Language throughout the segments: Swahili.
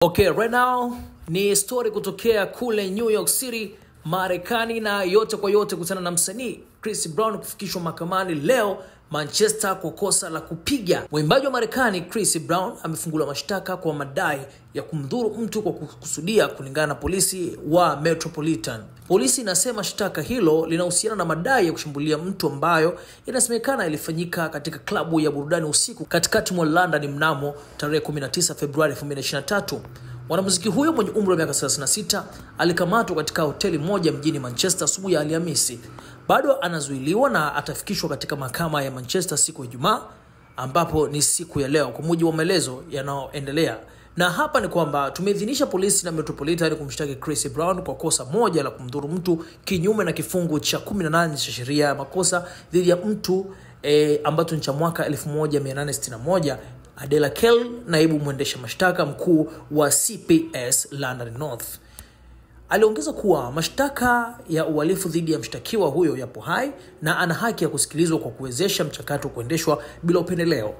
Okay, right now ni story kutokea kule New York City, Marekani, na yote kwa yote kuhusiana na msanii Chris Brown kufikishwa mahakamani leo Manchester kwa kosa la kupiga. Mwimbaji wa Marekani Chris Brown amefunguliwa mashtaka kwa madai ya kumdhuru mtu kwa kukusudia, kulingana na polisi wa Metropolitan. Polisi inasema shtaka hilo linahusiana na madai ya kushambulia mtu ambayo inasemekana ilifanyika katika klabu ya burudani usiku katikati mwa London mnamo tarehe 19 Februari 2023. Mwanamuziki huyo mwenye umri wa miaka 36 alikamatwa katika hoteli moja mjini Manchester asubuhi ya Alhamisi. Bado anazuiliwa na atafikishwa katika mahakama ya Manchester siku ya Ijumaa, ambapo ni siku ya leo, kwa mujibu wa maelezo yanayoendelea. Na hapa ni kwamba tumeidhinisha polisi na Metropolitan kumshtaki Chris Brown kwa kosa moja la kumdhuru mtu kinyume na kifungu cha 18 cha sheria ya makosa dhidi ya mtu ambacho ni cha mwaka 1861. Adela Kell, naibu mwendesha mashtaka mkuu wa CPS London North, aliongeza kuwa mashtaka ya uhalifu dhidi ya mshtakiwa huyo yapo hai na ana haki ya kusikilizwa kwa kuwezesha mchakato kuendeshwa bila upendeleo.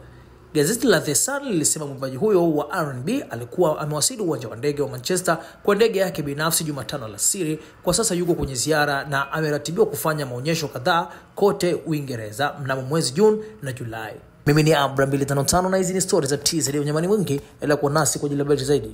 Gazeti la The Sun lilisema mwimbaji huyo wa R&B alikuwa amewasili uwanja wa ndege wa Manchester kwa ndege yake binafsi Jumatano alasiri. Kwa sasa yuko kwenye ziara na ameratibiwa kufanya maonyesho kadhaa kote Uingereza mnamo mwezi Juni na Julai. Mimi ni Abra 255 na hizi ni stories za TZ Unyamani Mwingi. Ila kwa nasi kwa ajili ya habari zaidi.